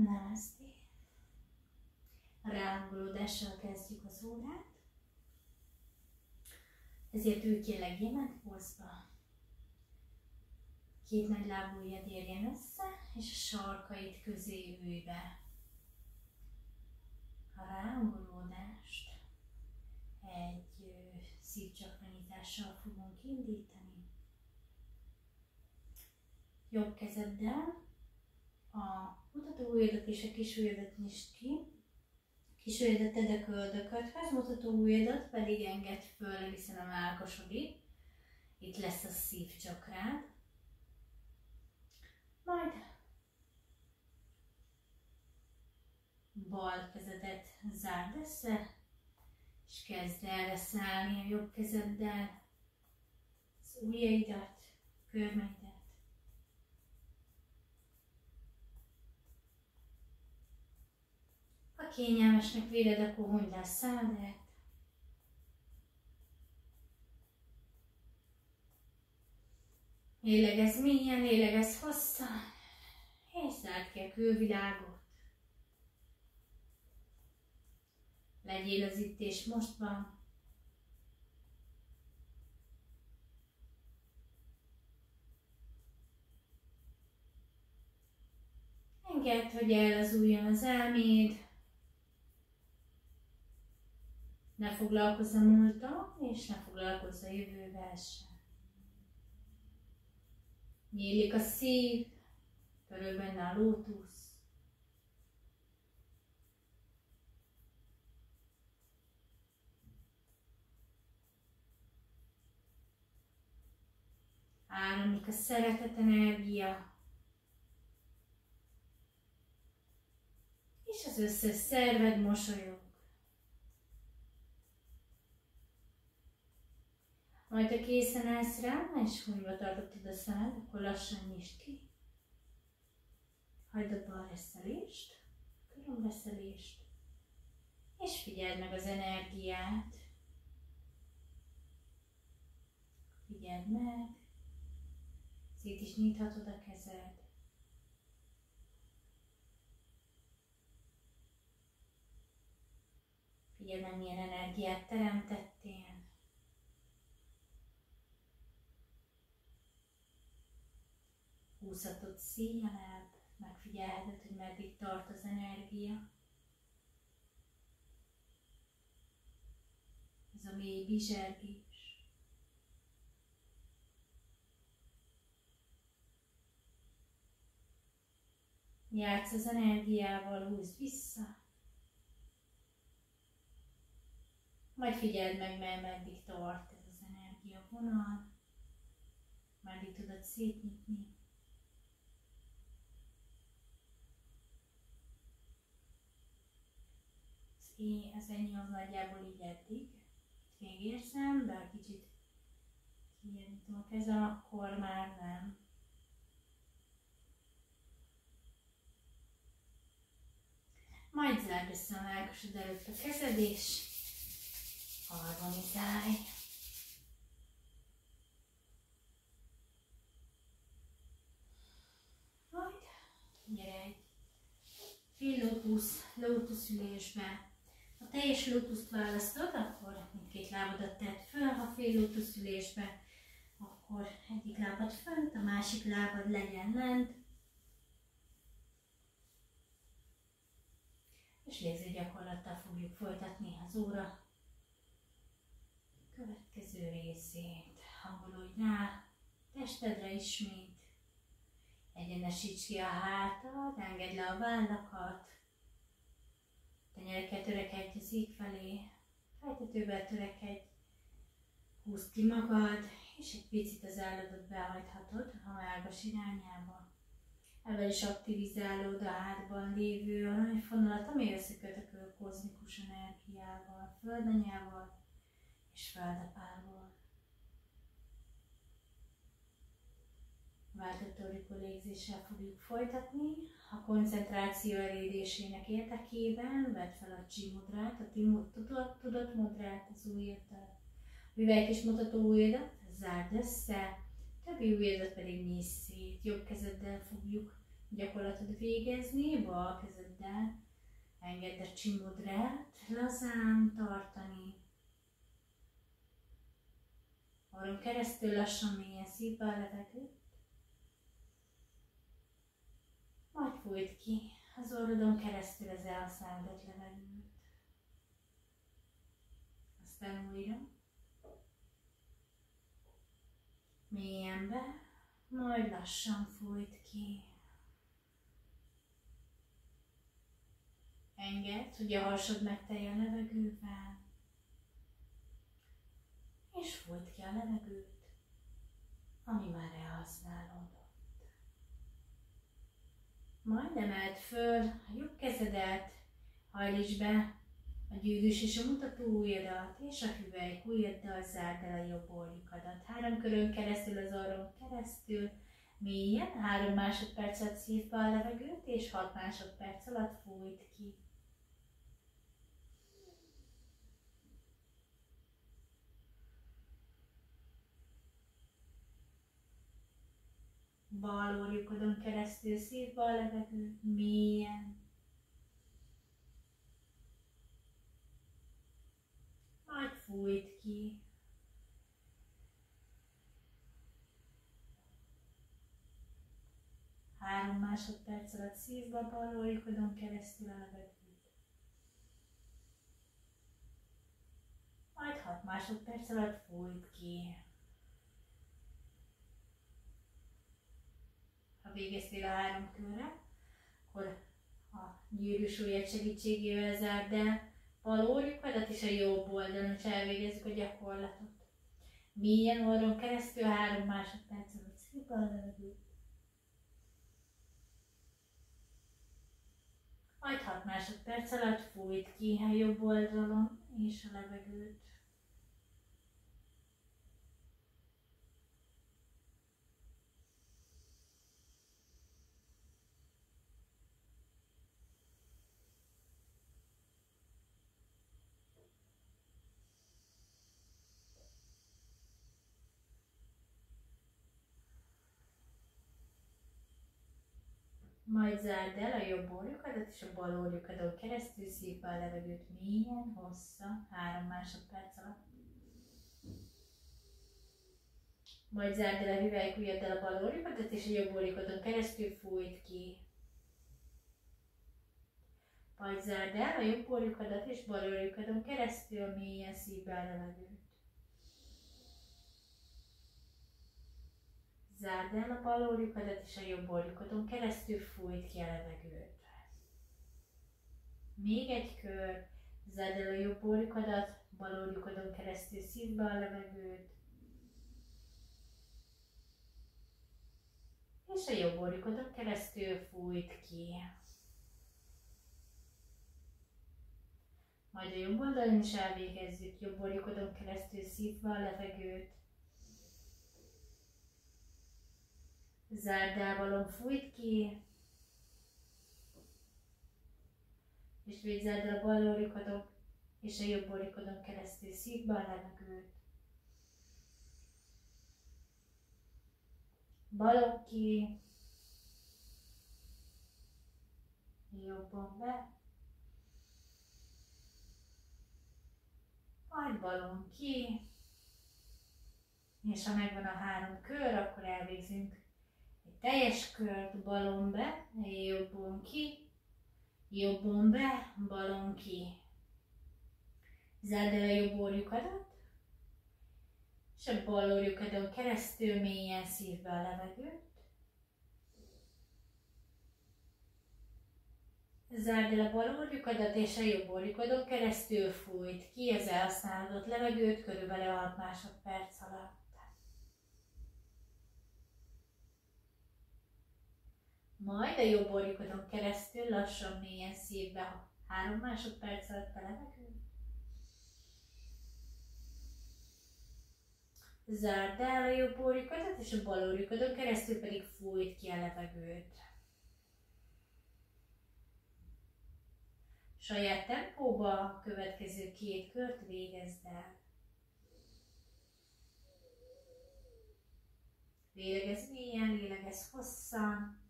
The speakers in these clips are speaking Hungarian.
Namaste. A ráhangolódással kezdjük az órát. Ezért ülj ki a leggyémánt pózba. Két nagy lábujjad érjen össze, és a sarkaid közé ülj be. A ráhangolódást egy szívcsakranyitással fogunk indítani. Jobb kezeddel a mutatóujjadat és a kisujjadat nyisd ki. Kisujjadat tedd a köldöködhöz, mutatóujjadat pedig engedd föl egészen a mellkasodig. Itt lesz a szívcsakrád. Majd bal kezedet zárd össze, és kezd erre szállni a jobb kezeddel az ujjaidat, körmeidet. Ha kényelmesnek véled, akkor hunyd le a szádat. Lélegezz mélyen, lélegezz hosszan, és zárd ki a külvilágot. Legyél az itt és mostban. Engedd, hogy ellazuljon az elméd. Ne foglalkozz a múlttal, és ne foglalkozz a jövővel sem. Nyílik a szív, törő benne a lótusz. Áramlik a szeretet energia. És az összes szerved mosolyog. Majd ha készen állsz rá, és hunyva tartottad a szemed, akkor lassan nyisd ki. Hagyd abba a reszelést, a körömreszelést, és figyeld meg az energiát. Figyeld meg, szét is nyithatod a kezed. Figyeld meg, milyen energiát teremtettél. Húzhatod széjjel, megfigyelheted, hogy meddig tart az energia. Ez a mély bizsergés. Játsz az energiával, húzd vissza. Majd figyeld meg, meddig tart ez az energia vonal. Meddig tudod szétnyitni. Az ennyi az nagyjából így eddig. Még érzem, de kicsit kinyitottam a kezem, akkor már nem. Majd zárd össze a mellkasod előtt a kezed, és harmonizálj. Majd gyere egy fél lótuszülésbe. Ha teljes lótuszt választod, akkor mindkét lábadat tedd föl, ha fél lótuszülésbe, akkor egyik lábad fönt, a másik lábad legyen lent. És légző gyakorlattal fogjuk folytatni az óra következő részét. Hangolódj rá testedre ismét. Egyenesíts ki a hátad, engedd le a vállakat. Tenyerekkel törekedj az ég felé, fejtetővel törekedj, húzd ki magad, és egy picit az állatot behajthatod a mellkas irányába. Ezzel is aktivizálód a hátban lévő aranyfonalat, ami összeköt a kozmikus energiával, földanyával és földapával. Váltó légzéssel fogjuk folytatni. A koncentráció elérésének érdekében vedd fel a csimudrát, a tudatmudrát az ujjaddal. Üveg és mutató ujjadat zárd össze, többi ujjadat pedig nyisd szét. Jobb kezeddel fogjuk gyakorlatot végezni, bal kezeddel engedd a csimodrát lazán tartani. Orron keresztül lassan mélyen szívd be a levegőt, majd fújd ki az orrodon keresztül az elszállott levegőt. Aztán újra. Mélyen be, majd lassan fújd ki. Engedd, hogy a hasad megteljen levegővel, és fújd ki a levegőt, ami már elhasználódott. Majd emeld föl a jobb kezedet, hajlítsd be a gyűrűs és a mutató ujjadat, és a hüvelykujjaddal zárd el a jobb orjukadat. 3 körön keresztül az orron keresztül, mélyen, 3 másodperc alatt szívd be a levegőt, és 6 másodperc alatt fújd ki. Bal orjukodon keresztül szívd be a levegőt, mélyen. Majd fújd ki. Három másodperc alatt szívd be a bal orjukodon keresztül a levegőt. Majd 6 másodperc alatt fújd ki. Ha végeztél a 3 körre, akkor a gyűrűs ujjad segítségével zárd el bal orjukadat, és a jobb oldalon is elvégezzük a gyakorlatot. Mélyen orron keresztül 3 másodperc alatt szívd be a levegőt. Majd 6 másodperc alatt fújd ki a jobb oldalon és a levegőt. Majd zárd el a jobb orjukadat és a bal orjukadon keresztül szívd be a levegőt mélyen, hosszan, 3 másodperc alatt. Majd zárd el a hüvelykujjaddal a bal orjukadat és a jobb orjukadon keresztül fújd ki. Majd zárd el a jobb orjukadat és bal orjukadon keresztül mélyen szívd be a levegőt. Zárd el a bal orjukadat és a jobb orjukodon keresztül fújd ki a levegőt. Még egy kör, zárd el a jobb orjukadat, bal orjukodon keresztül szívd be a levegőt. És a jobb orjukodon keresztül fújd ki. Majd a jobb oldalon is elvégezzük, jobb orjukodon keresztül szívd be a levegőt. Zárd el, balon fújd ki, és végzárd el a bal orjukodon és a jobb orjukodon keresztül szívd be a levegőt. Balon ki, jobban be, majd balon ki, és ha megvan a 3 kör, akkor elvégzünk egy teljes kört, balon be, jobban ki, jobban be, balon ki. Zárd el a jobb orjukadat, és a bal orjukadon keresztül mélyen szívd be a levegőt. Zárd el a bal orjukadat, és a jobb orjukodon keresztül fújd ki az elszállott levegőt körülbelül 6 másodperc alatt. Majd a jobb orjukodon keresztül lassan mélyen szívd be 3 másodperc alatt a levegőt. Zárd el a jobb orjukadat, és a bal orjukodon keresztül pedig fújd ki a levegőt. Saját tempóba a következő 2 kört végezd el. Lélegezz mélyen, lélegezz hosszan.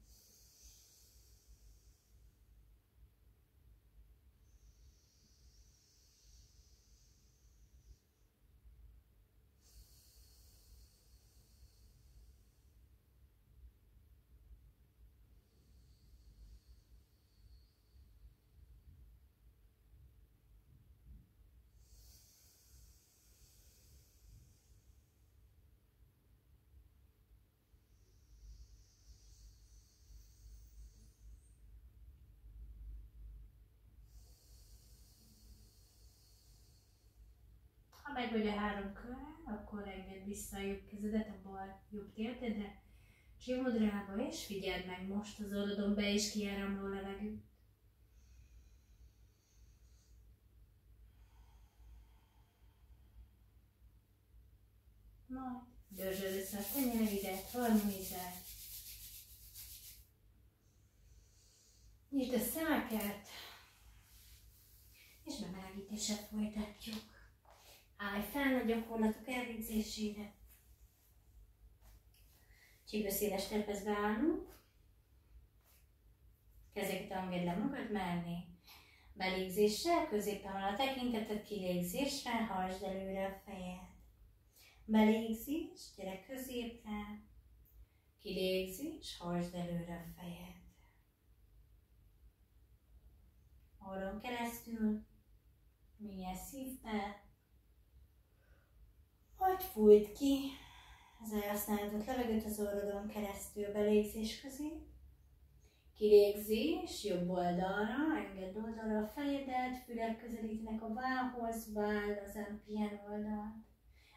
meg vagy a 3 körre, akkor engedd vissza a jobb kezedet a bal jobb térdedre, csimodrába, és figyeld meg most az orrodon be és kiáramló levegőt. Majd dörzsöld össze a tenyeridet, harmonizálj. Nyisd a szemeket, és bemelegítéssel folytatjuk. Állj fel a gyakorlatok elvégzésére. Csípőszéles terpezbe állunk. Kezeket engedd le magad mellé. Belégzéssel, középen van a tekinteted, kilégzésre, hajtsd előre a fejed. Belégzés, gyere középre. Kilégzés, hajtsd előre a fejed. Orron keresztül, mélyen szívbe, majd fújt ki az elhasználhatott levegőt az orrodon keresztül belégzés közé. Kilégzés, jobb oldalra, engedd oldalra a fejedet, fülek közelítenek a vállhoz, váll az pihen oldalt.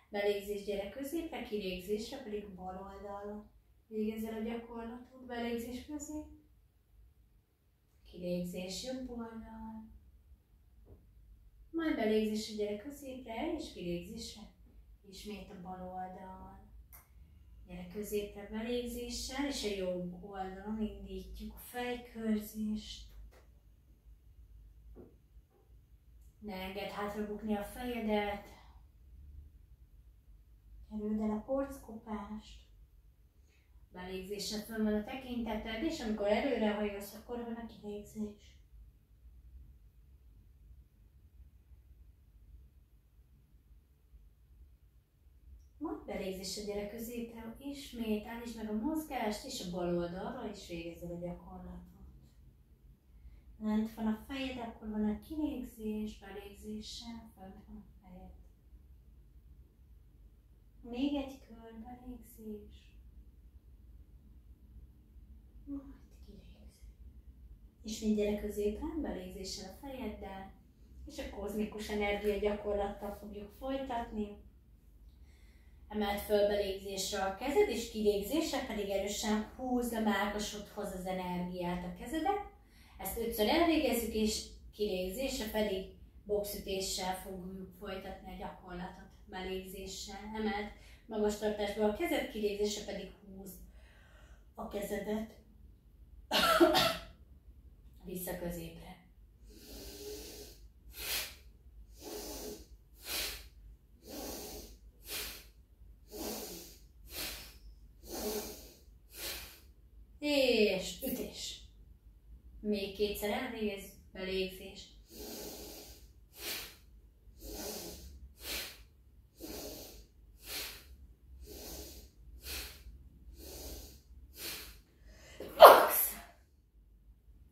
Belégzés, gyere középre, kilégzésre pedig bal oldalra. Végezz el a gyakorlatot, belégzés közé. Kilégzés, jobb oldal. Majd belégzésre, gyere középre, és kilégzésre. Ismét a bal oldal. Gyere középre belégzéssel, és a jobb oldalon indítjuk a fejkörzést. Ne engedd hátrabukni a fejedet. Kerüld el a porckopást. Belégzésre fönn van a tekinteted, és amikor előrehajolsz, akkor van a kilégzés. Majd belégzésre, gyere középre, ismét állítsd meg a mozgást, és a bal oldalra is végezz el a gyakorlatot. Lent van a fejed, akkor van a kilégzés, belégzéssel, fönt van a fejed. Még egy kör, belégzés. Majd kilégzés. Ismét gyere középre, belégzéssel a fejeddel, és a kozmikus energia gyakorlattal fogjuk folytatni. Emeld föl belégzésre a kezed, és kilégzésre pedig erősen húzd a mellkasodhoz az energiát a kezedet. Ezt 5-ször elvégezzük, és kilégzésre pedig boxütéssel fogjuk folytatni a gyakorlatot. Belégzéssel emeld magas tartásba a kezed, kilégzésre pedig húzd a kezedet vissza középre. És ütés. Még 2-szer elvégez, belégzés. Box!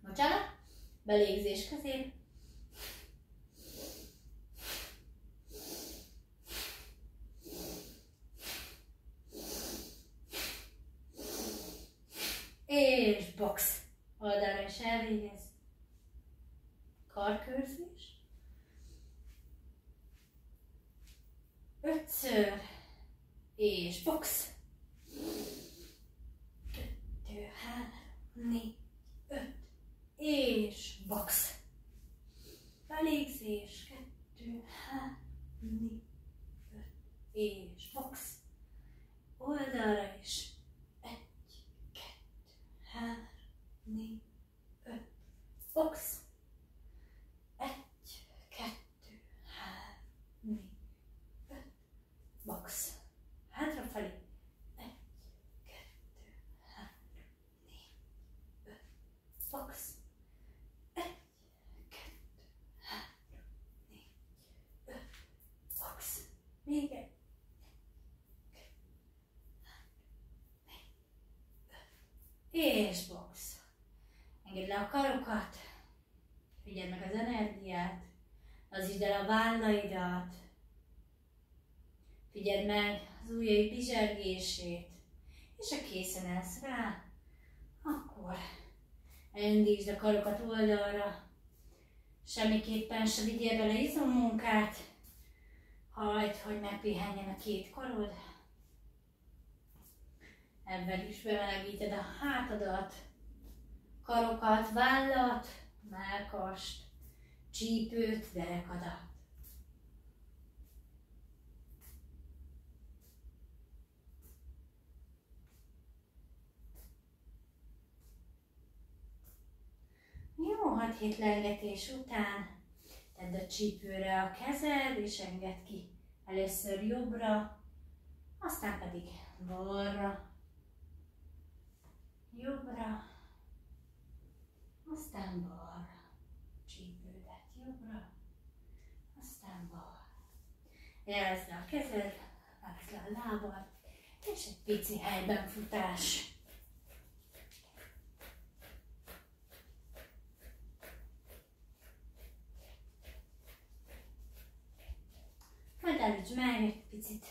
Bocsánat, belégzés közé. És box. Oldalra is elvégez. Karkörzés. 5-ször. És box. 2, 3, 4, 5. És box. Belégzés. 2, 3, 4, 5. És box. Oldalra is. 3, 4, 5. Box. 1, 2, 3, 4, 5. Box. Hátrafelé. 1, 2, 3, 4, 5. Box. 1, 2, 3, 4, 5. Box. Még egy. És box. Engedd le a karokat. Figyeld meg az energiát. Lazítsd el a vállaidat. Figyeld meg az ujjaid bizsergését. És ha készen állsz rá, akkor elindítsd a karokat oldalra. Semmiképpen se vigyél bele izommunkát, Hagyd, hogy megpihenjen a két karod. Ebben is bemelegíted a hátadat, karokat, vállat, mellkast, csípőt, derekadat. Jó, 6-7 lengetés után tedd a csípőre a kezed, és engedd ki először jobbra, aztán pedig balra, jobbra, aztán balra, csípődet jobbra, aztán balra. Jelzd le a kezed, vágd le a lábad, és egy pici helyben futás. Majd állítsd meg egy picit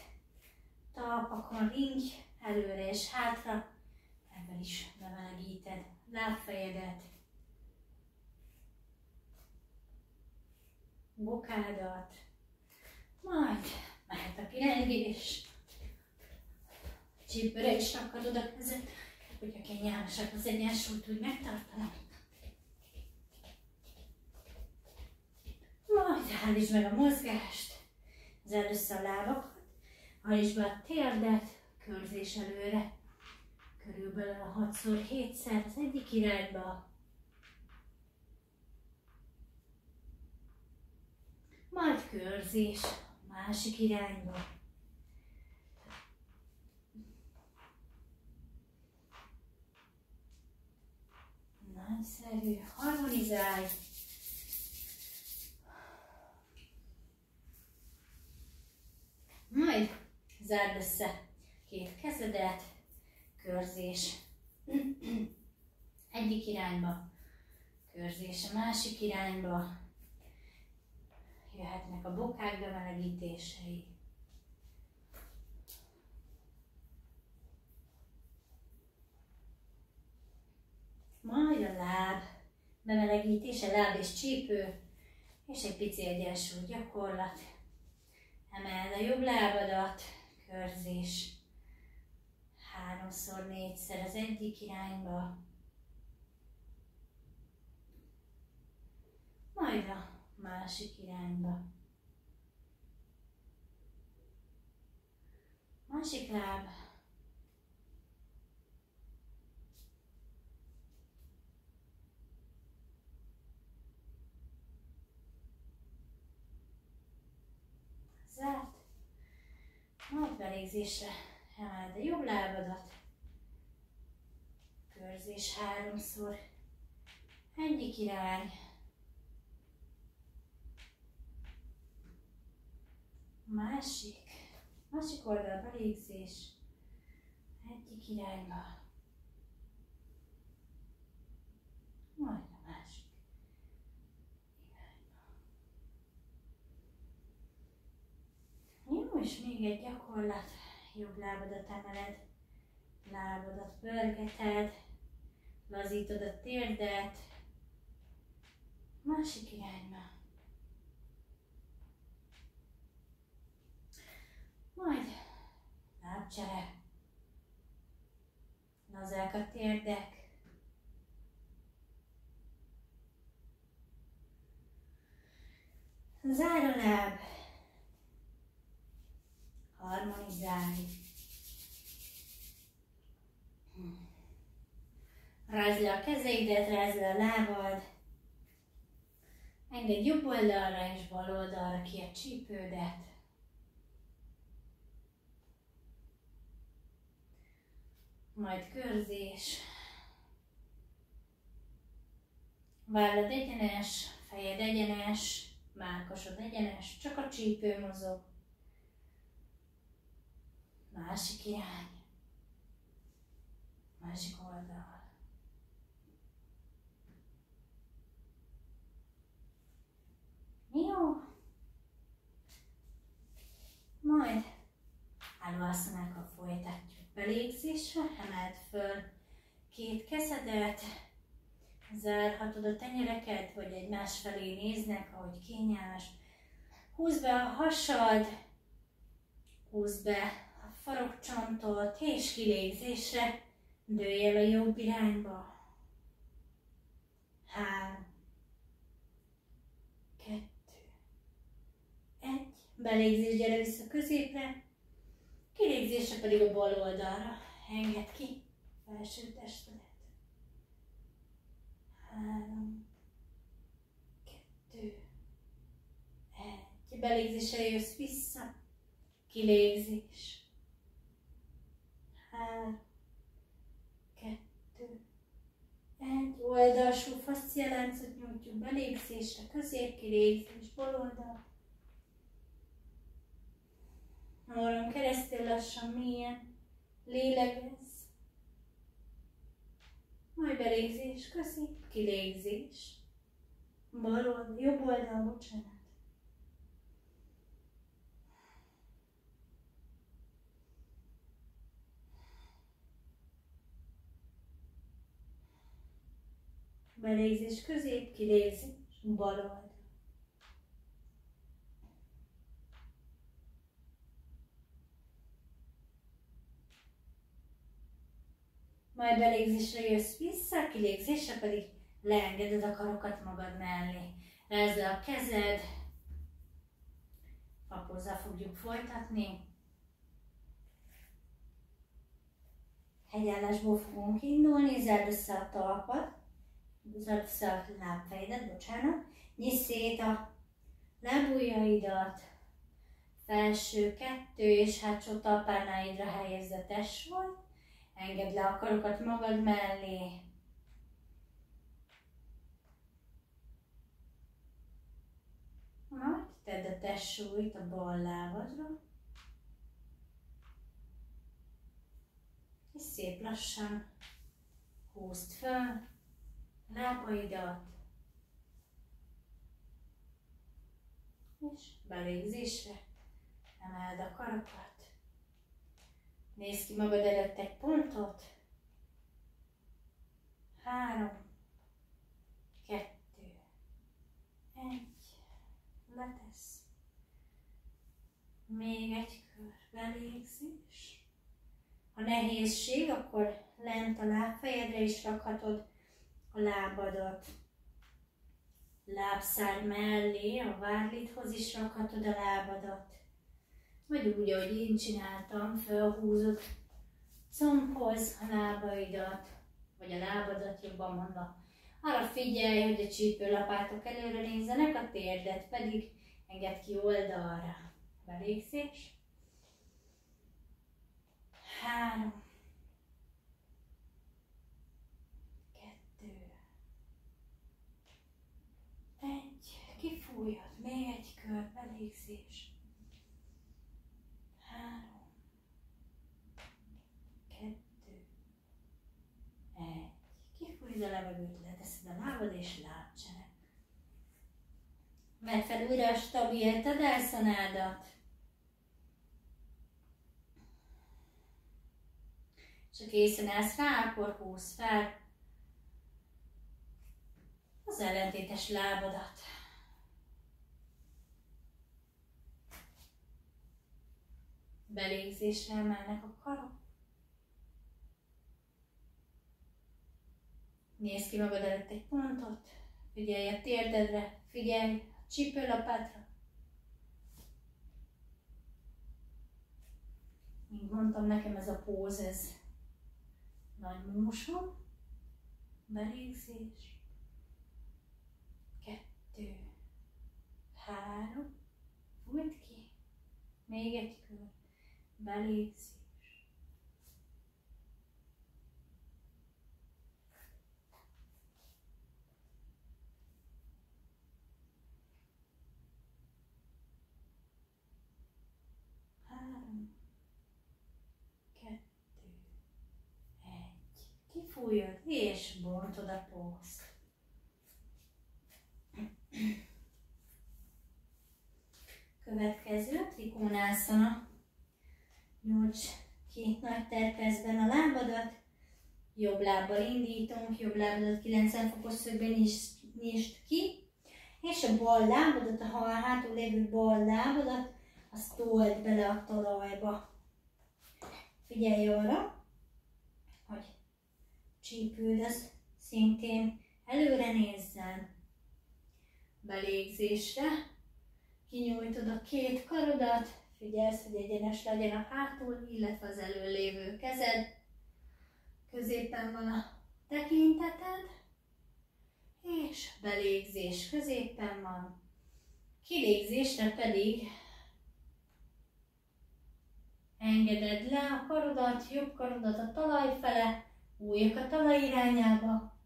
talpakon, ringy előre és hátra, ebben is bemelegíted lábfejedet, bokádat, majd mehet a kirengés, csípőre is rakadod a kezed, hogy a kényelmesebb az egyensúlyt úgy megtartanak. Majd állítsd meg a mozgást, zárd össze a lábakat, hajtsd be a térdet, körzés előre, körülbelül a 6x7-szer az egyik irányba, majd körzés a másik irányba. Nagyszerű, harmonizálj. Majd zárd össze két kezedet, körzés egyik irányba, körzés a másik irányba, jöhetnek a bokák bemelegítései. Majd a láb bemelegítése, láb és csípő, és egy pici egyensúly gyakorlat. Emeld a jobb lábadat, körzés 3x4-szer az egyik irányba, majd a másik irányba. Másik láb, zárt, majd belégzésre emeld a jobb lábadat, körzés 3-szor, egyik irány, másik oldal belégzés, egyik irányba, majd a másik irányba. Jó, és még egy gyakorlat, jobb lábadat emeled, lábadat pörgeted, lazítod a térdet, másik irányba. Majd lábcsere, lazák a térdek, zár a láb, harmonizálj, rázd le a kezeidet, rázd le a lábad, engedj jobb oldalra és bal oldalra ki a csípődet, majd körzés, vállad egyenes, fejed egyenes, mellkasod egyenes, csak a csípő mozog, másik irány, másik oldal. Jó, majd állóasszanákkal folytatjuk. Belégzésre emeld föl két kezedet, zárhatod a tenyereket, vagy egymás felé néznek, ahogy kényelmes. Húzd be a hasad, Húzd be a farokcsontot, és kilégzésre dőlj el a jobb irányba. 3, 2, 1. Belégzés, gyere vissza középre. Kilégzésre pedig a bal oldalra. Engedd ki felső testedet. 3, 2, 1. Belégzésre jössz vissza. Kilégzés. 3, 2, 1. Oldalsó fascialáncot nyújtjuk belégzésre, közép, kilégzés, bal oldal. Orron keresztül lassan, mélyen lélegezz. Majd belégzés, közép, kilégzés. Bal oldal, jobb oldal, bocsánat. Belégzés, közép, kilégzés, bal oldal. Majd belégzésre jössz vissza, kilégzésre pedig leengeded a karokat magad mellé. Rázd le a kezed, papozzal fogjuk folytatni. Hegyállásból fogunk indulni, zárd össze a talpad, zárd össze a lábfejedet, bocsánat. Nyisz szét a lábujjaidat, felső 2 és hátsó talpánaidra helyezd a testsúlyt. Engedd le a karokat magad mellé. Majd tedd a testsúlyt a bal lábadra. És szép lassan húzd fel lábaidat. És belégzésre emeld a karokat. Nézd ki magad előtt egy pontot. 3, 2, 1. Letesz. Még egy kör. Belégzés. Ha nehézség, akkor lent a lábfejedre is rakhatod a lábadat. Lábszár mellé, a várlithoz is rakhatod a lábadat. Vagy úgy, ahogy én csináltam, felhúzod combhoz a lábaidat, vagy a lábadat, jobban mondva. Arra figyelj, hogy a csípőlapátok előre nézzenek, a térdet pedig engedd ki oldalra. Belégzés. 3, 2, 1. Kifújod. Még egy kör. Belégzés. 3, 2, 1. Kifújod a levegőt, leteszed a lábad és lábcserep. Vedd fel újra a stabil tadászanádat. És ha készen állsz rá, akkor húzd fel az ellentétes lábadat. Belégzésre emelnek a karok. Nézd ki magad előtt egy pontot, figyelj a térdedre, figyelj a csípőlapátra. Mint mondtam, nekem ez a póz, ez nagy mósom. Belégzés. 2, 3. Fújt ki. Még egy kör. Belégzés. 3, 2, 1. Kifújod és bontod a pózt. Következő trikónászana. Nyújts ki nagy terpezben a lábadat. Jobb lábbal indítunk, jobb lábadat 90 fokos szögben nyisd ki. És a bal lábadat, a hátul lévő bal lábadat azt told bele a talajba. Figyelj arra, hogy csípőd az szintén előre nézzen. Belégzésre kinyújtod a két karodat, figyelsz, hogy egyenes legyen a hátul, illetve az előlévő kezed. Középen van a tekinteted, és belégzés középen van. Kilégzésre pedig engeded le a karodat, jobb karodat a talaj fele, ujjak a talaj irányába.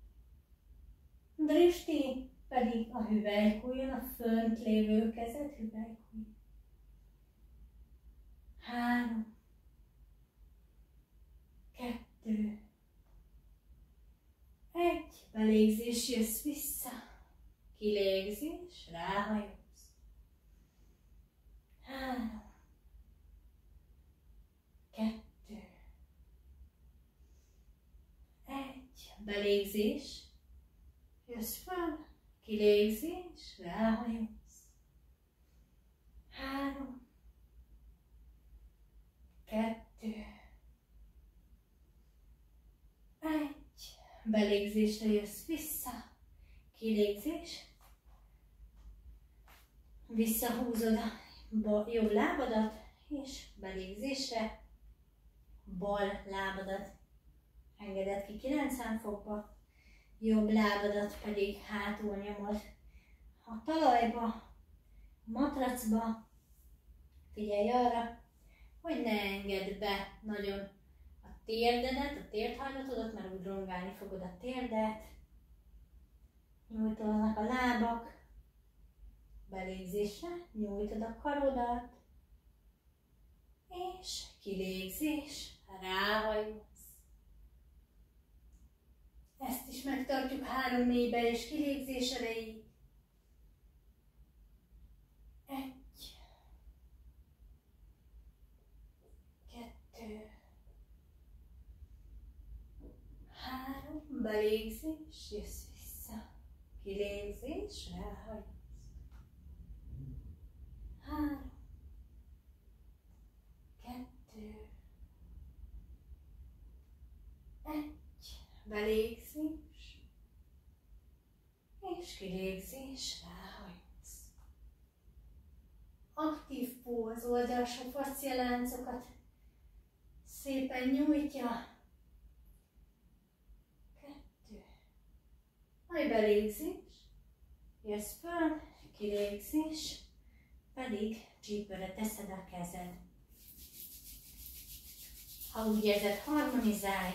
Dristi pedig a hüvelykújjon, a fönt lévő kezed hüvelykúj. 3, 2, 1. Belégzés, jössz vissza. Kilégzés, ráhajolsz. 3, 2, 1. Belégzés, jössz fel. Kilégzés, ráhajolsz. 3, 2, 1. Belégzésre jössz vissza. Kilégzés. Visszahúzod a jobb lábadat, és belégzésre bal lábadat engeded ki 90 fokba. Jobb lábadat pedig hátul nyomod a talajba, a matracba. Figyelj arra, hogy ne engedd be nagyon a térdedet, a térdhajlatodat, mert úgy rongálni fogod a térdet. Nyújtanak a lábak, belégzésre nyújtod a karodat, és kilégzés, ráhajolsz. Ezt is megtartjuk 3 mélybe és kilégzés erejéig. 1, 2, 3, belégzés, jössz vissza. Kilégzés, ráhajolsz. 3, 2, 1. Belégzés, és kilégzés, ráhajolsz. Aktív póz, oldalsó fascialáncokat szépen nyújtja. 2. Majd belégzés, jössz föl, kilégzés, pedig csípőre teszed a kezed. Ha úgy érzed, harmonizálj.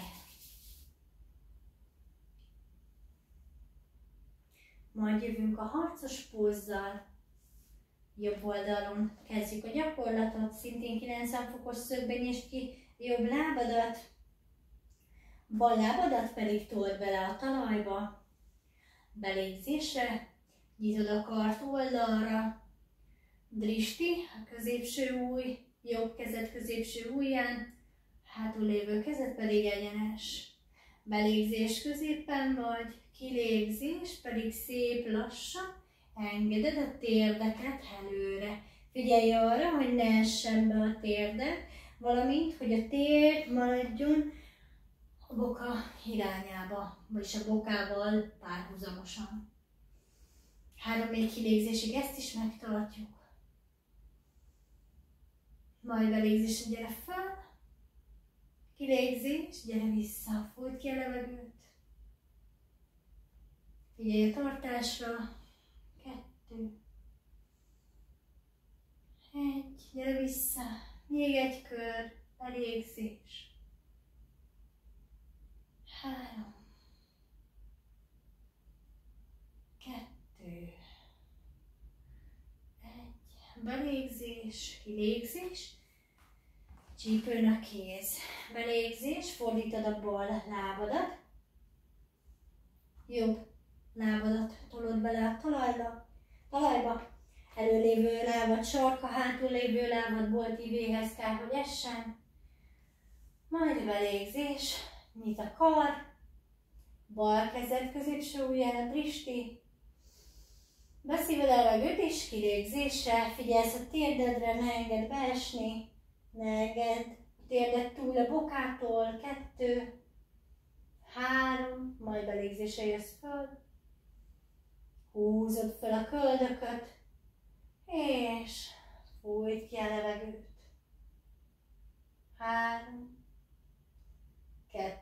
Majd jövünk a harcos pózzal. Jobb oldalon kezdjük a gyakorlatot, szintén 90 fokos szögben nyisd ki jobb lábadat, bal lábadat pedig told bele a talajba. Belégzésre nyitod a kart oldalra, dristi, a középső ujj, jobb kezed középső ujján, hátul lévő kezed pedig egyenes. Belégzés középen vagy, kilégzés pedig szép lassan engeded a térdeket előre. Figyelj arra, hogy ne essen be a térdek, valamint, hogy a térd maradjon a boka irányába, vagyis a bokával párhuzamosan. 3 még kilégzésig ezt is megtartjuk. Majd belégzés, gyere fel, kilégzés, gyere vissza, fújt ki a levegőt. Figyelj a tartásra. 2, 1, gyere vissza. Még egy kör, belégzés. 3, 2, 1, belégzés, kilégzés. Csípőn a kéz. Belégzés, fordítod a bal lábadat. Jobb lábadat tolod bele a talajba. Előlévő lábad sarka, hátul lévő lábad boltívéhez kell, hogy essen. Majd belégzés, nyit a kar, bal kezed középső ujján a dristi, Beszívod a levegőt és kilégzésre, figyelsz a térdedre, ne engedd beesni, ne engedd a térdet túl a bokától, 2, 3, majd belégzésre jössz föl, húzod fel a köldököt, és fújt ki a levegőt. 3, 2,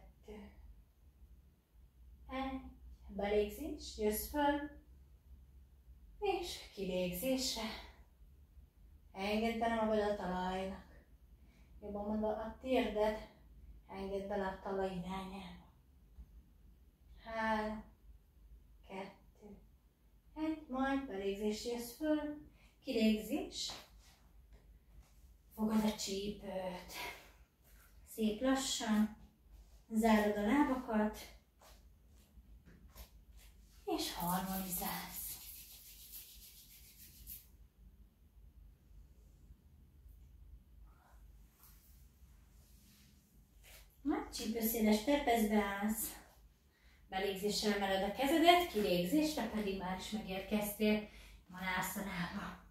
1, belégzés, jössz föl, és kilégzésre. Engedd bele magad a talajnak. Jobban mondva a térdet, engedd bele a talaj irányába. 3, 2, 1, majd belégzés, jössz föl, kilégzés. Fogad a csípőt. Szép lassan zárod a lábakat, és harmonizálsz. Majd csípőszéles trapezbe állsz. Belégzéssel emeled a kezedet, kilégzésre pedig már is megérkeztél Manászanába.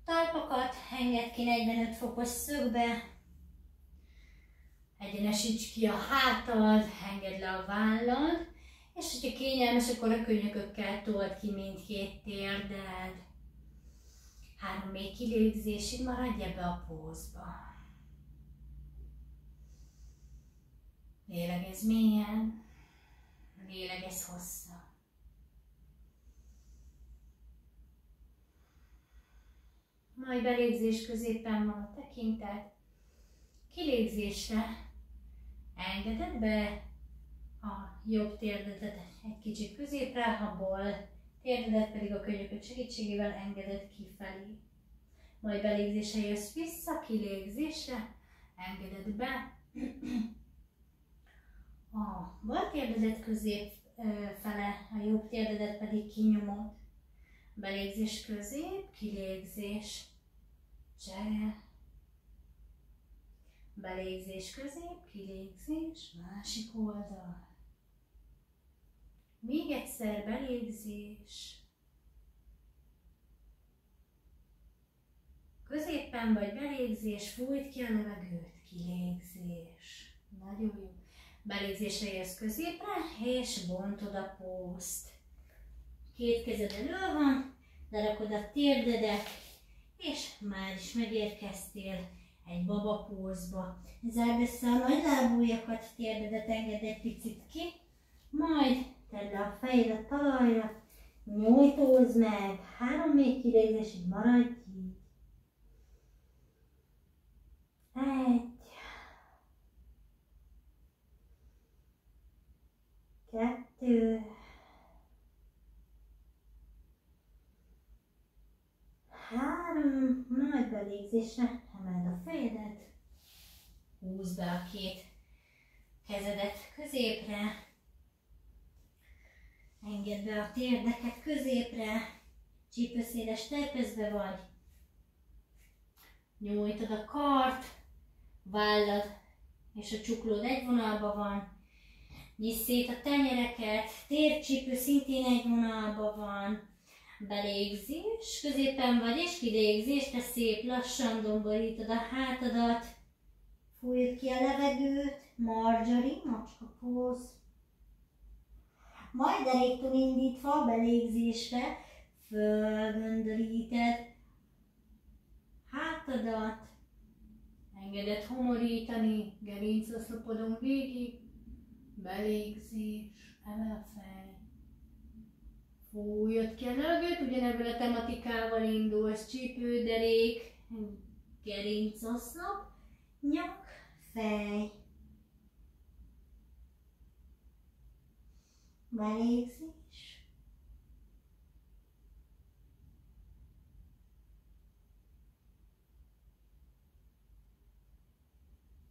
Talpakat engedd ki 45 fokos szögbe. Egyenesíts ki a hátad, engedd le a vállad, és hogyha kényelmes, akkor a könyökökkel told ki mindkét térded. 3 még kilégzésig maradj ebbe a pózba. Lélegezz mélyen, lélegezz hosszan. Majd belégzés középen van a tekintet, kilégzésre engeded be a jobb térdedet egy kicsit középre, a bal térdedet pedig a könyököd segítségével engeded kifelé. Majd belégzésre jössz vissza, kilégzésre engeded be a bal térdedet középfele, a jobb térdedet pedig kinyomod. Belégzés közép, kilégzés, csere. Belégzés közép, kilégzés, másik oldal. Még egyszer belégzés. Középen vagy belégzés, fújt ki a levegőt, kilégzés. Nagyon jó. Belégzésre jössz középre, és bontod a pózt. Két kezed elő van, lerakod a térdedet, és már is megérkeztél egy baba pózba. Zárd össze a nagy lábujjakat, térdedet engedd egy picit ki, majd tedd le a fejed a talajra, nyújtózz meg, 3 még kilégzésig maradj így. 1, 2, 3, majd belégzésre emeld a fejedet, húzd be a két kezedet középre, engedd be a térdeket középre, csípőszéles trapezbe vagy, nyújtod a kart, vállad és a csuklód egy vonalba van, nyiss szét a tenyereket, tércsípő szintén egy vonalba van, belégzés, középen vagy és kilégzés, de szép lassan domborítod a hátadat, fújod ki a levegőt, Marjorie, macska póz. Majd deréktől indítva belégzésre fölgöndöríted hátadat, engeded homorítani, gerincoszlopodon végig, belégzés, emel a fej. Fújod ki a levegőt, ugyanebből a tematikával indulsz, csípő, derék, gerincoszlop, nyak, fej. Belégzés.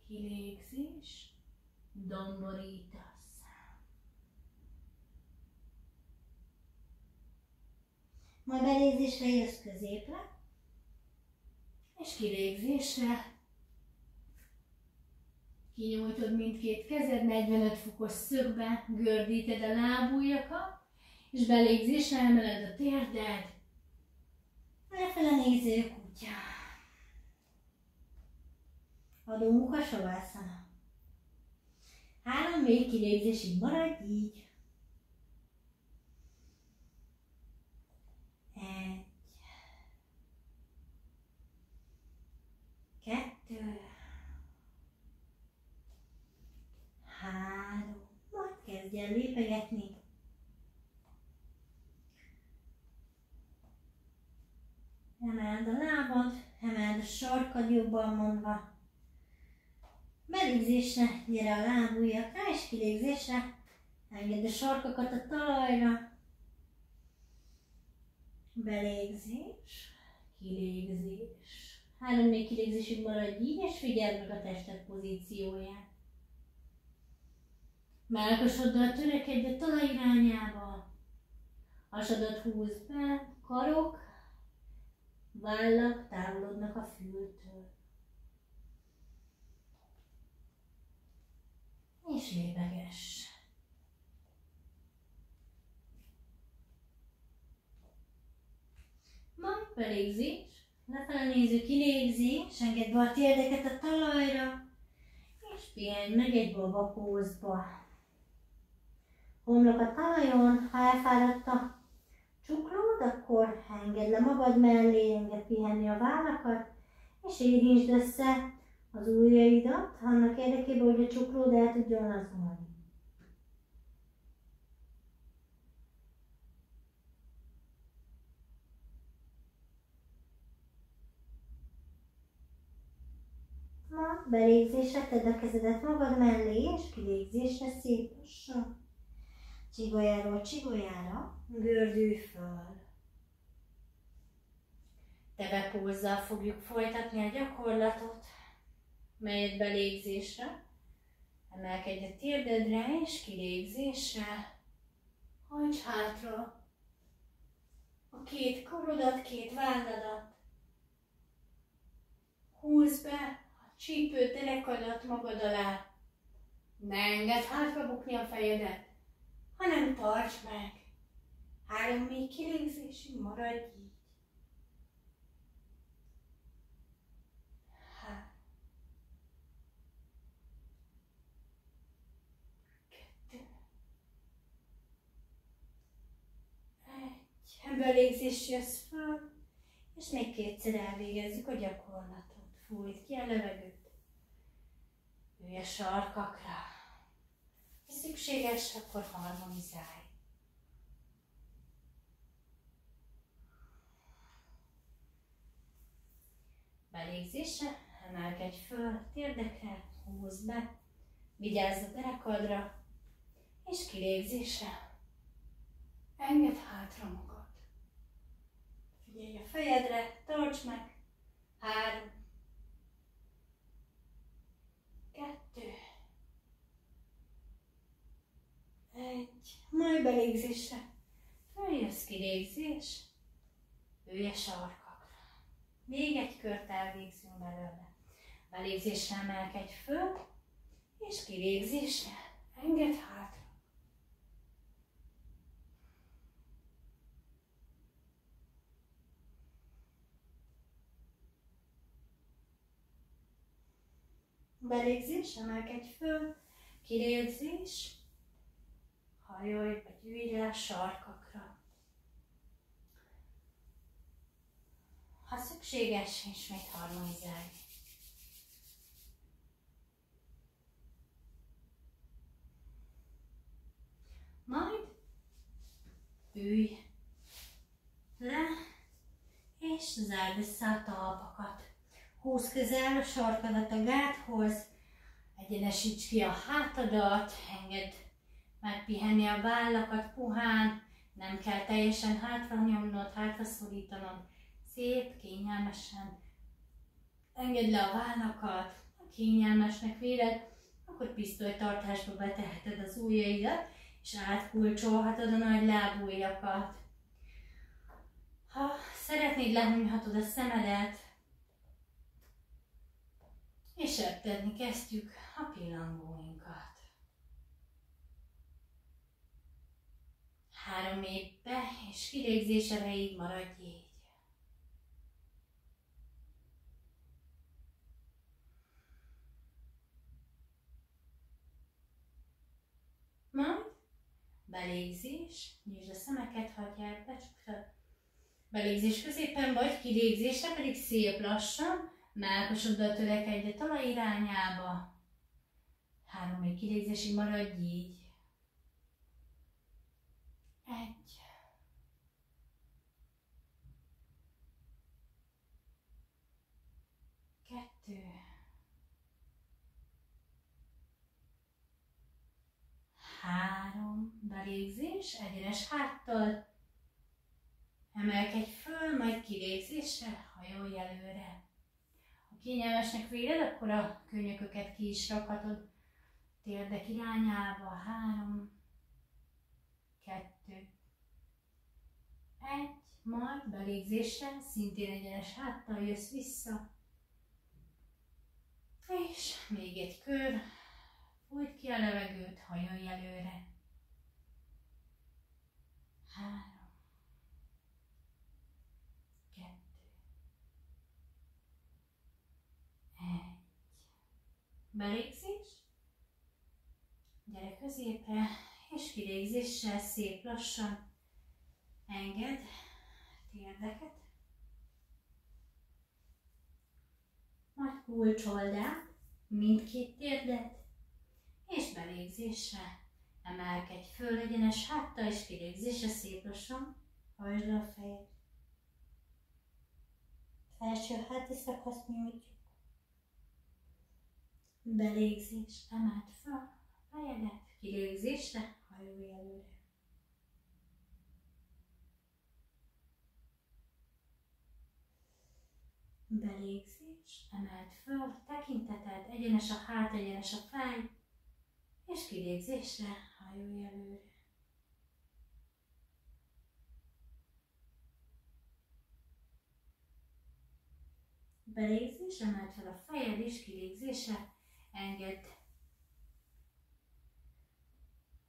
Kilégzés. Domborítasz. Majd belégzésre jössz középre, és kilégzésre Kinyújtod mindkét kezed, 45 fokos szögbe, gördíted a lábujjakat, és belégzésre emeled a térded. Lefele néző kutya. Adó Mukha Savasana. 3 mély kilégzésig maradj így. 1, 2, 3, majd kezdj el lépegetni. Emeld a lábad, emeld a sarkad jobban mondva. Belégzésre gyere a lábujjakra, és kilégzésre engedd a sarkakat a talajra. Belégzés, kilégzés. 3 még kilégzésig maradj így, és figyeld meg a tested pozícióját. Mellkasoddal törekedj a talaj irányába. Hasadat húzd be, karok, vállak távolodnak a fültől. És lépegess. Majd belégzés, lefele néző kilégzés, engedd be a térdeket a talajra, és pihenj meg egy baba pózba. Homlok a talajon, ha elfáradt a csuklód, akkor engedd le magad mellé, engedd pihenni a vállakat, és érintsd össze az ujjaidat, annak érdekében, hogy a csuklód el tudjon lazulni. Ma belégzésre tedd a kezedet magad mellé, és kilégzésre szép lassan. Csigolyáról csigolyára gördülj föl. Tevepózzal fogjuk folytatni a gyakorlatot, melyet belégzésre emelkedj a térdedre, és kilégzésre hajts hátra a 2 karodat, 2 válladat. Húzd be a csípő derekadat magad alá. Ne engedd hátra bukni a fejedet, hanem tartsd meg. 3 még kilégzésig maradj így. 3, 2, 1. Belégzés jössz föl, és még 2-szer elvégezzük a gyakorlatot. Fújt ki a levegőt. Ülj a sarkakra. Ha szükséges, akkor harmonizálj. Belégzésre emelkedj föl, térdekre, húzd be, vigyázz a derekadra, és kilégzésre engedd hátra magad. Figyelj a fejedre, tartsd meg. 3, 2, 1. Majd belégzésre följössz, kilégzés, ülj a sarkakra. Még egy kört elvégzünk belőle. Belégzésre emelkedj föl, és kilégzésre engedd hátra. Belégzés, emelkedj föl, kilégzés, hajolj vagy ülj le a sarkakra. Ha szükséges, ismét harmonizálj. Majd ülj le, és zárd össze a talpakat. Húzd közel a sarkadat a gáthoz, egyenesíts ki a hátadat, engedd megpihenni a vállakat puhán, nem kell teljesen hátra nyomnod, hátra szorítanod. Szép, kényelmesen engedd le a vállakat, ha kényelmesnek véled, akkor pisztolytartásba beteheted az ujjaidat, és átkulcsolhatod a nagy lábujjakat. Ha szeretnéd, lehunyhatod a szemedet, és És reptedni kezdjük a pillangóinkat. 3 mély be és kilégzés erejéig maradj így. Majd belégzés, nyisd a szemeket, hagyjál, becsukd. Belégzés középen vagy, kilégzésre pedig szép lassan, mellkasoddal törekedj a talaj irányába. 3 mély kilégzésig maradj így. 1. 2. 3. Belégzés, egyenes háttal. Emelkedj föl, majd kilégzésre, hajolj előre. Ha kényelmesnek véled, akkor a könyököket ki is rakhatod térdek irányába. 3, 2, 1. Majd belégzésre, szintén egyenes háttal jössz vissza. És még egy kör. Fújt ki a levegőt, hajolj előre. 3, 2, 1. Belégzés. Gyere középre, és kilégzéssel szép lassan engedd térdeket. Majd kulcsold át mindkét térdet, és belégzésre emelkedj föl egyenes háttal, és kilégzésre szép lassan hajtsd le a fejed. Felső háti szakaszt nyújtjuk. Belégzés, emeld föl a fejedet, kilégzésre hajolj előre. Belégzés, emeld föl, tekinteted, egyenes a hát, egyenes a fej, és kilégzésre hajolj előre. Belégzés, emeld fel a fejed, és kilégzésre engedd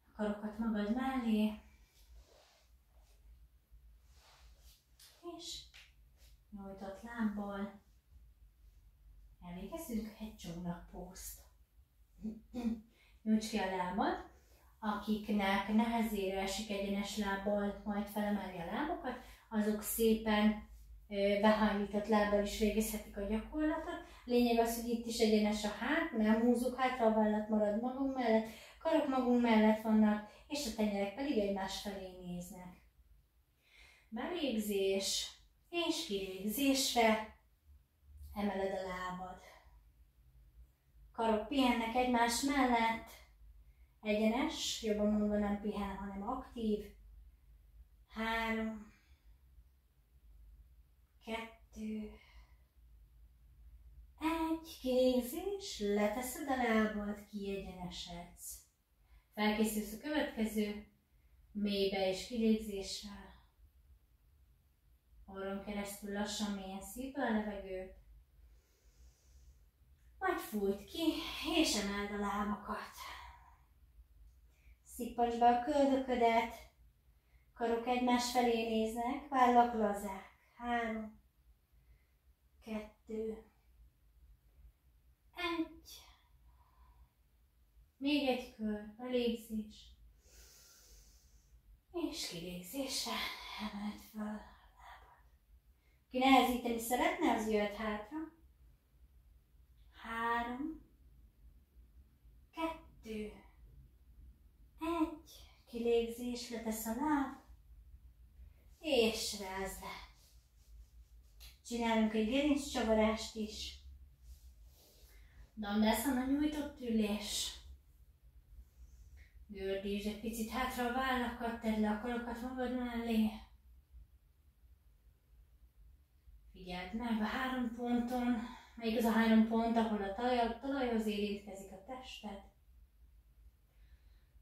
a karokat magad mellé, és nyújtott lábbal elvégezünk egy csónakpószt. Nyújts ki a lábad, akiknek nehezére esik egyenes lábbal majd felemelni a lábokat, azok szépen behajlított lábbal is végezhetik a gyakorlatot. Lényeg az, hogy itt is egyenes a hát, nem húzzuk hátra, a vállat marad magunk mellett, karok magunk mellett vannak, és a tenyerek pedig egymás felé néznek. Belégzés és kilégzésre emeled a lábad. Karok pihennek egymás mellett, egyenes, jobban mondva nem pihen, hanem aktív. 3, 2, 1, kilégzés, leteszed a lábad, kiegyenesedsz. Felkészülsz a következő mélybe és kilégzéssel. Orron keresztül lassan mélyen szívd be a levegőt. Majd fújt ki, és emeld a lábakat. Szippantsd be a köldöködet, karok egymás felé néznek, vállak lazák. 3, 2, 1. Még egy kör, belégzés. És kilégzésre emeld fel a lábad. Ki nehezíteni szeretne, az jöhet hátra. 3, 2, 1. Kilégzés, letesz a láb. És rázd le. Csinálunk egy gerinccsavarást is. Dandasana, nyújtott ülés. Gördítsd egy picit hátra a vállakat, tedd le a karokat magad mellé. Figyeld meg a 3 ponton, melyik az a 3 pont, ahol a talajhoz érintkezik a tested.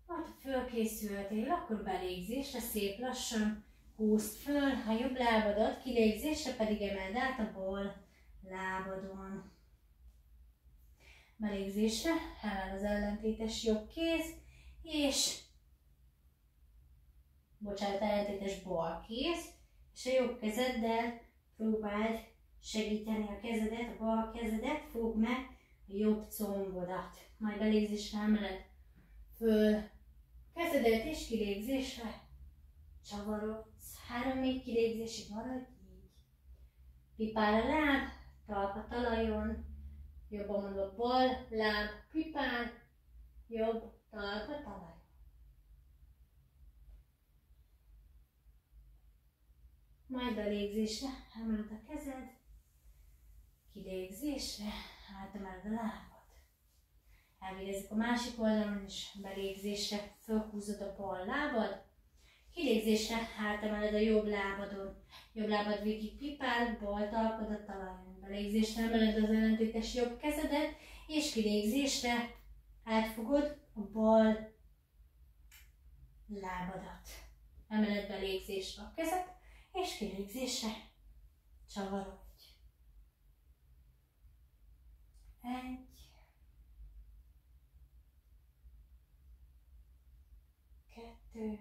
Majd ha fölkészültél, akkor belégzésre szép lassan húzd föl a jobb lábadat, kilégzésre pedig emeld át a bal lábadon. belégzésre, emel az ellentétes jobb kéz, és ellentétes bal kéz, és a jobb kezeddel próbáld segíteni a kezedet, a bal kezedet, fogd meg a jobb combodat. Majd belégzésre emeled föl kezedet, és kilégzésre csavarodsz. 3-4 kilégzésig maradj így. Pipál a láb, talpa talajon, jobban mondva bal láb, pipál, jobb talpa talajon. Majd belégzésre emeled a kezed, kilégzésre átemeled a lábad. Elvégezzük a másik oldalon is, belégzésre fölhúzod a bal lábad, kilégzésre átemeled a jobb lábadon. Jobb lábad végig pipál, bal talpad a talajon. Belégzésre emeled az ellentétes jobb kezedet, és kilégzésre átfogod a bal lábadat. Emeled belégzésre a kezed, és kilégzésre csavarodj. 1, 2,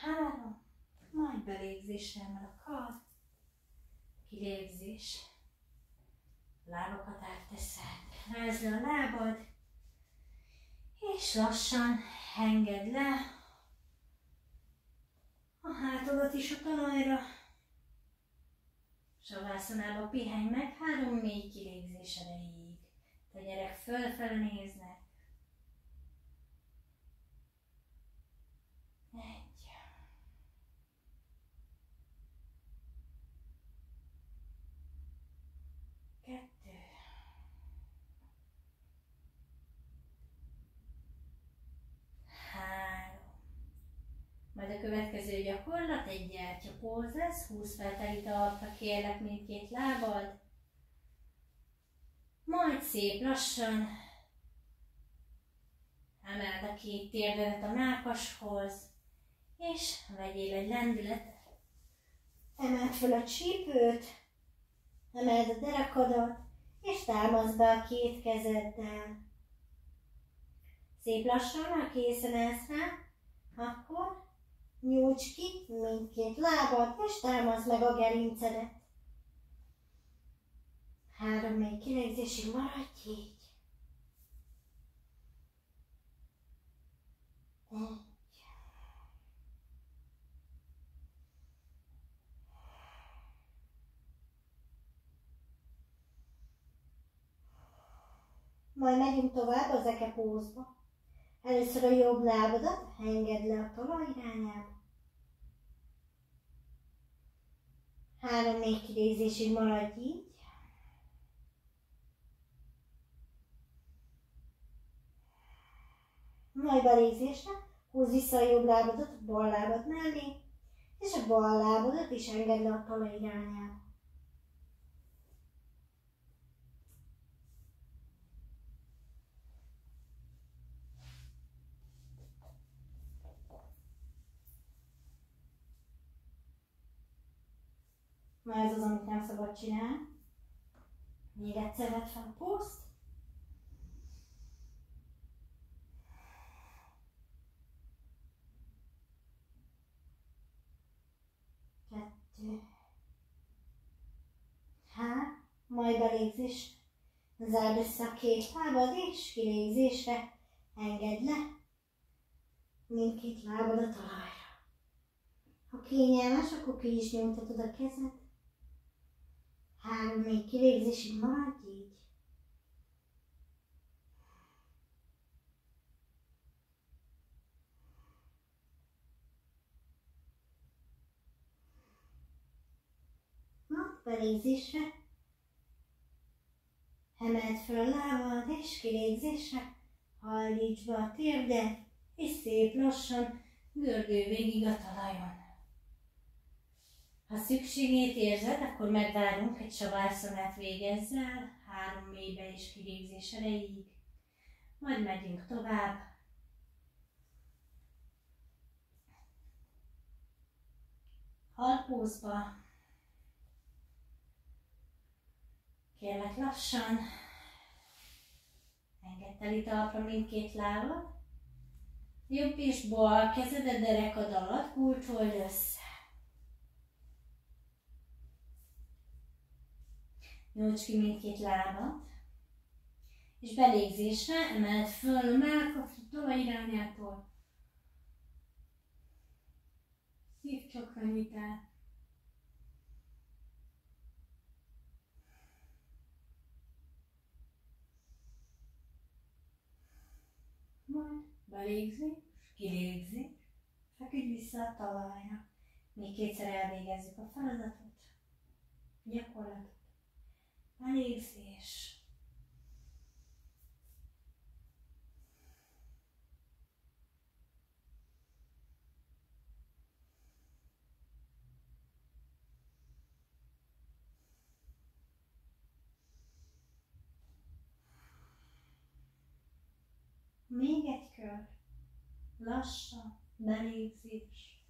3, majd belégzésre emel a kar, kilégzés, lábakat átteszed, rázd le a lábad, és lassan engedd le a hátadat is a talajra, savászanába pihenj meg 3-4 kilégzés erejéig. Tenyerek fölfele néznek. 1, 2, 3. Majd a következő gyakorlat egy gyertyapóz lesz, húzd fel telít alapra kérlek mindkét lábad, majd szép lassan emeld a két térdedet a mellkashoz, és vegyél egy lendületet. Emeld fel a csípőt, emeld a derekadat, és támaszd be a két kezeddel. Szép lassan, ha készen állsz rá, akkor nyújts ki mindkét lábad, és támaszd meg a gerincedet. 3-4 kilégzésig maradj így. 1. Majd megyünk tovább az ekepózba. Először a jobb lábadat engedd le a talaj irányába. 3-4 kilégzésig maradj így. Majd belégzésre húzd vissza a jobb lábadat a bal lábad mellé, és a bal lábadat is engedd le a talaj irányába. Na ez az, amit nem szabad csinálni. Még egyszer vedd fel a pózt. 2, 3, majd belégzés. Zárd össze a két lábad, és kilégzésre engedd le mindkét lábad a talajra. Ha kényelmes, akkor ki is nyomtatod a kezed. 3-4 kilégzésig maradj így. Belégzésre emeld fel a lábad, és kilégzésre hajlíts be a térdet, és szép lassan gördülj végig a talajon. Ha szükségét érzed, akkor megvárunk, egy savászonát végezz el, 3 mélybe és kilégzés erejéig. Majd megyünk tovább. Halpózba. Kérlek lassan, engedd teli talpra mindkét lábad. Jobb és bal kezedet derekad alatt kulcsold össze. Nyújtsd ki mindkét lábat, és belégzésre emeld föl a mellkapcsit tolla irányától. Szívcsakra nyitás. Majd belégzés, kilégzés, feküdj vissza a talajra. Még kétszer elvégezzük a feladatot, gyakorlatot. Belégzés. Még egy kör. Lassan, belégzés.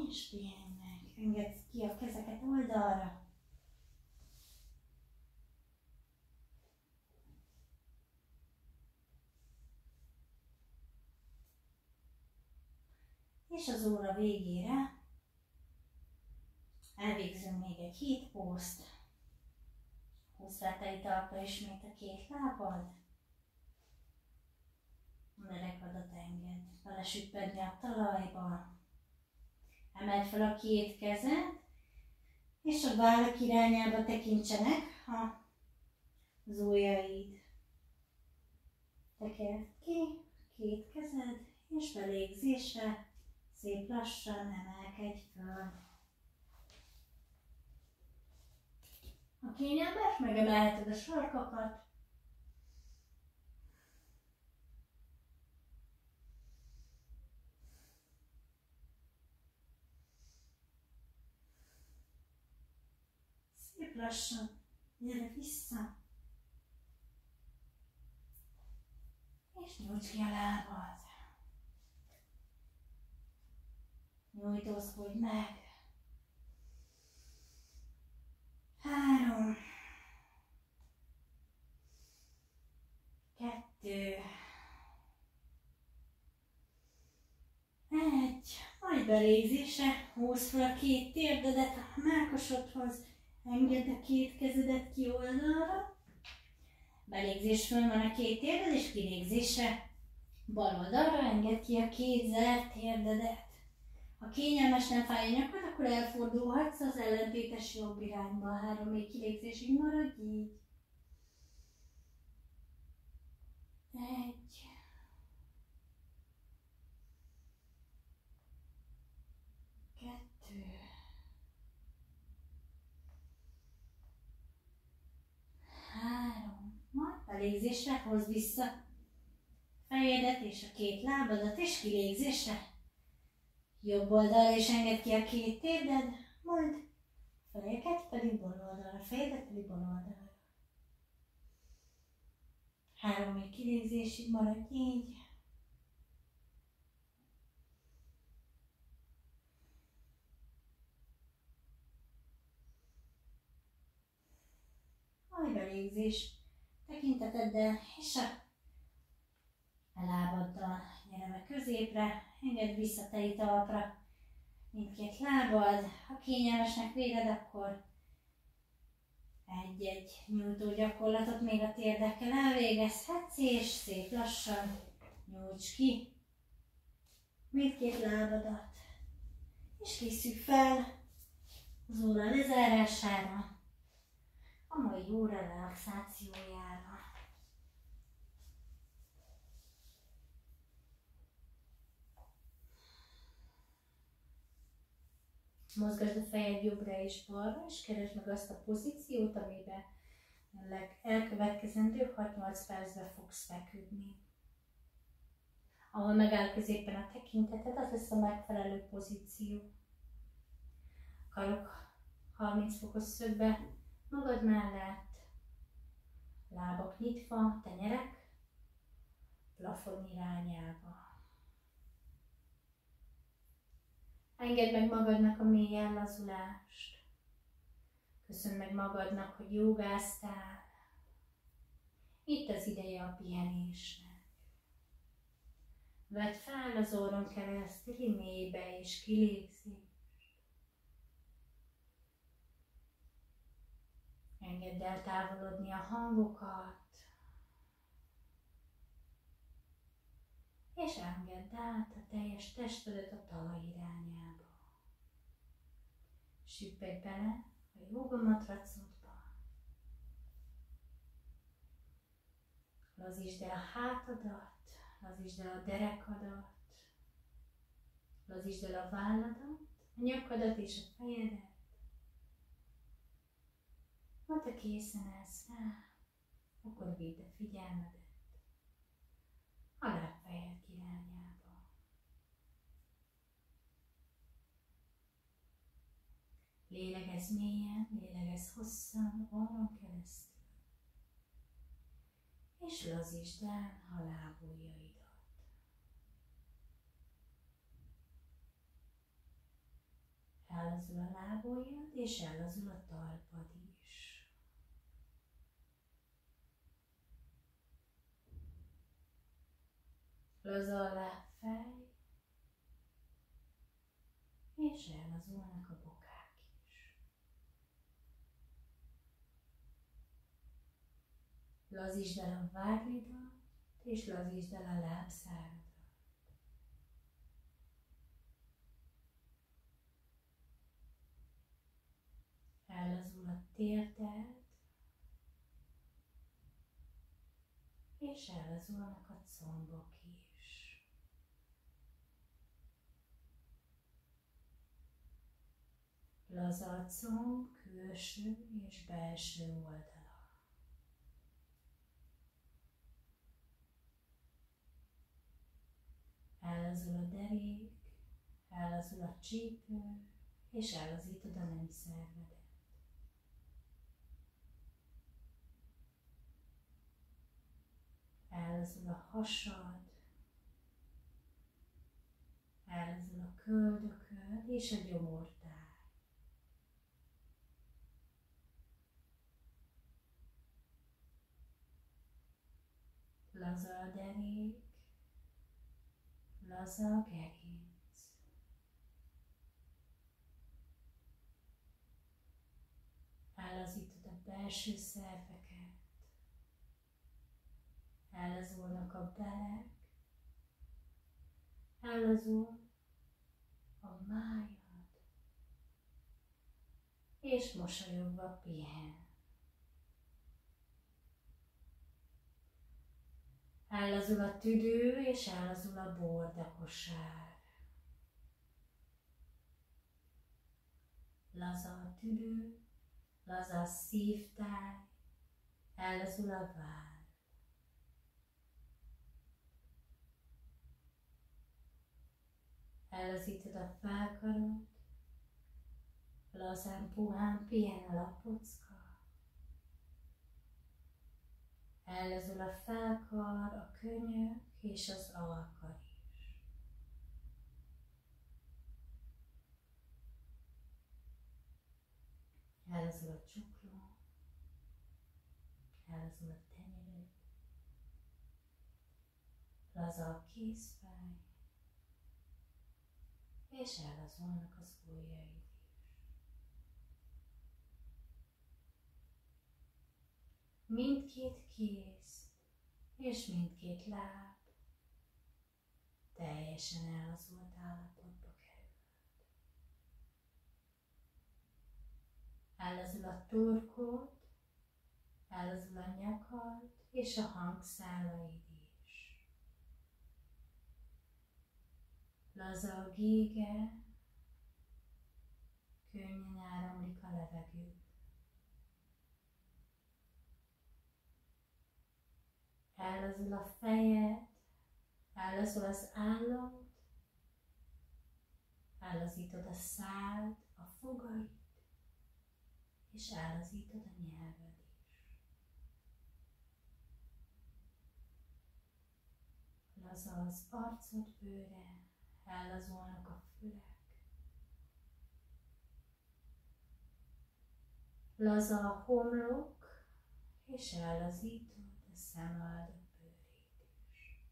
És pihenj meg. Engedd ki a kezeket oldalra. És az óra végére elvégzünk még egy hit pószt. Húzd fel teli talpra ismét a két lábad. A derekadat engedd belesüppedni a talajba. Emeld fel a két kezed, és a vállak irányába tekintsenek az ujjaid. Tekerd ki két kezed, és belégzésre szép lassan emelkedj föl. Ha kényelmes, megemelheted a sarkakat. Szép lassan, gyere vissza. És nyújtsd ki a lábad. Nyújtózkodj meg. 3, 2, 1. Majd belégzésre húzd fel a két térdedet a mellkasodhoz. Engedd a két kezedet ki oldalra. Belégzés fönn van a két térded, és kilégzésre bal oldalra engedd ki a két zárt térdedet. Ha kényelmes, nem fáj a nyakad, akkor elfordulhatsz az ellentétes jobb irányba. 3 még kilégzésig maradj így. 1. 2. 3. Majd belégzésre hozd vissza fejedet és a két lábadat, és kilégzésre jobb oldalra, és engedd ki a két térded, majd fejeket pedig bal oldalra, fejedet pedig bal oldalra. 3 még kilégzésig maradj így. Majd belégzés tekinteteddel, és a lábaddal gyere be középre, engedd vissza teli talpra mindkét lábad. Ha kényelmesnek véled, akkor egy-egy nyújtó gyakorlatot még a térdekkel elvégezhetsz, és szép lassan nyújts ki mindkét lábadat. És készülj fel az óra lezárására, a mai óra relaxációjára. Mozgasd a fejed jobbra és balra, és keresd meg azt a pozíciót, amiben a elkövetkezendő 6-8 percben fogsz feküdni. Ahol megáll középen a tekinteted, az lesz a megfelelő pozíció. Karok 30 fokos szögbe magad mellett, lábak nyitva, tenyerek, plafon irányába. Engedd meg magadnak a mély ellazulást. Köszönd meg magadnak, hogy jogáztál. Itt az ideje a pihenésnek. Vedd fel az orron keresztüli mélybe és kilégzést. Engedd el távolodni a hangokat. És engedd át a teljes testedet a talaj irányába. Süppedj bele a jógamatracodba. Lazítsd el a hátadat, lazítsd el a derekadat, lazítsd el a válladat, a nyakadat és a fejedet. Ha te készen állsz rá, akkor vidd a figyelmedet a lábfejed irányába. Lélegezz mélyen, lélegezz hosszan, orron keresztül. És lazítsd el a lábujjaidat. Ellazul a lábujjad, és ellazul a talpad is. Laza a lábfej, és ellazulnak a bokák is. Lazítsd el a vádlidat, és lazítsd el a lábszáradat. Ellazul a térded, és ellazulnak a combok is. Laza a comb külső és belső oldala. Ellazul a derék, ellazul a csípő, és ellazítod a nemszervedet. Ellazul a hasad, ellazul a köldököd és a gyomortáj. Laza a derék, laza a gerinc. Ellazítod a belső szerveket. Ellazulnak a belek, ellazul a májad, és mosolyogva pihen. Ellazul a tüdő, és ellazul a bordakosár. Laza a tüdő, laza a szívtáj, ellazul a váll. Ellazítod a felkarod, lazán puhán pihen a lapocka. Ellazul a felkar, a könyök és az alkar is. Ellazul a csukló, ellazul a tenyered, laza a kézfáj, és ellazulnak az ujjaid is. Mindkét kéz és mindkét láb teljesen ellazult állapotba került. Ellazul a torkod, ellazul a nyakad és a hangszálaid is. Laza a gége, könnyen áramlik a levegő. Ellazul a fejed, ellazul az állat, ellazítod a szád, a fogaid, és ellazítod a nyelved is. Laza az arcod bőre, ellazulnak a fülek. Laza a homlok, és ellazítod a szemöldök bőrét is.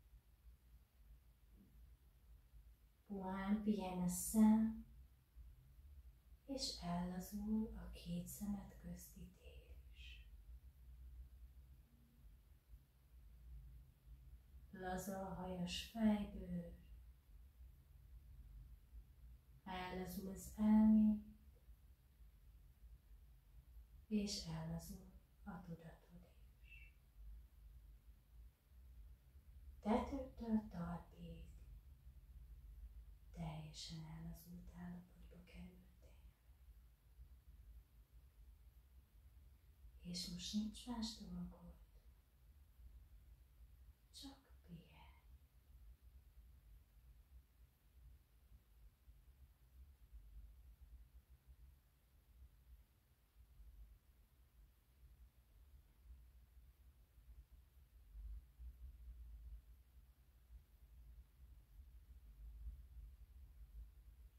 Puhán pihen a szem, és ellazul a két szemed közti tér is. Laza a hajas fejbőr, ellazul az elméd, és ellazul a tudatod is. Tetőtől talpig teljesen ellazult állapotba kerültél. És most nincs más dolgod, csak pihenj.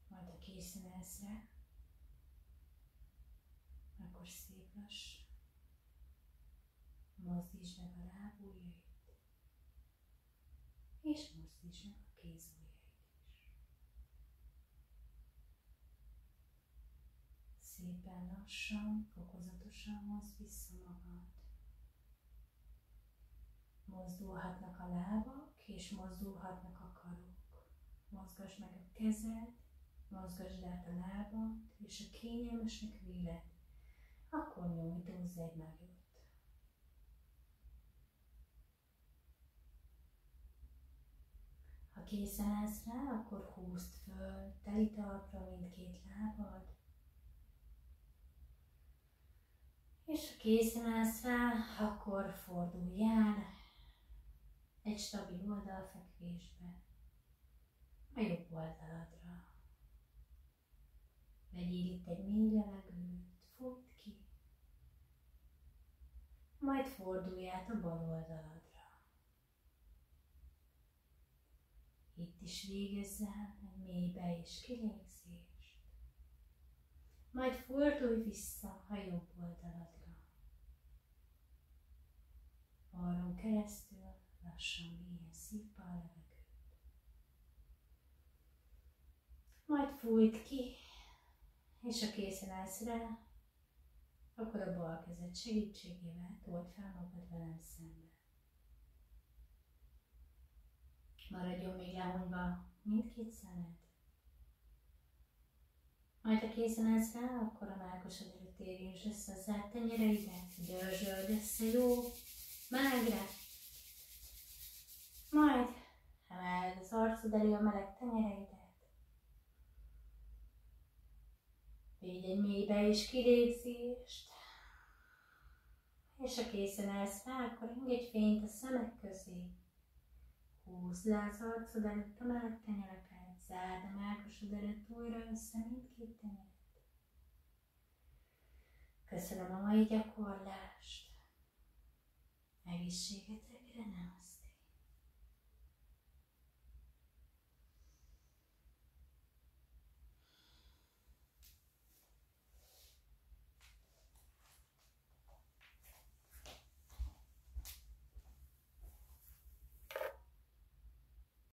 Majd ha készen állsz rá, akkor szép lass, mozdítsd meg a lábujjait, és mozdítsd meg a kézujjait is. Szépen lassan, fokozatosan hozd vissza magad. Mozdulhatnak a lábak, és mozdulhatnak a karok. Mozgasd meg a kezed, mozgasd át a lábad, és a kényelmesnek véled, akkor nyújtózz egy nagyot. Ha készen állsz rá, akkor húzd föl teli talpra mindkét lábad, és ha készen állsz rá, akkor fordulj el egy stabil oldalfekvésbe, a jobb oldaladra. Vegyél itt egy mély levegőt, fújt ki, majd fordulj át a bal oldaladra. Itt is végezz el egy mély be- és kilégzést, majd fordulj vissza a jobb oldaladra. Arron keresztül lassan mélyen szívd be a levegőt. Majd fújt ki, és ha készen állsz rá, akkor a bal kezed segítségével told fel magad velem szemben. Maradjon még lehunyva mindkét szemed. Majd ha készen állsz rá, akkor a mellkasod előtt érjünk össze a zárt tenyereidet, dörzsöld össze jó melegre. Majd emeld az arcod elé a meleg tenyereidet. Védj egy mély be- és kilégzést. És ha készen állsz rá, akkor engedj fényt a szemek közé. Húzd le az arcod előtt a meleg tenyereket, zárd a mellkasod előtt újra össze mindkét tenyeret. Köszönöm a mai gyakorlást. Egészségetek!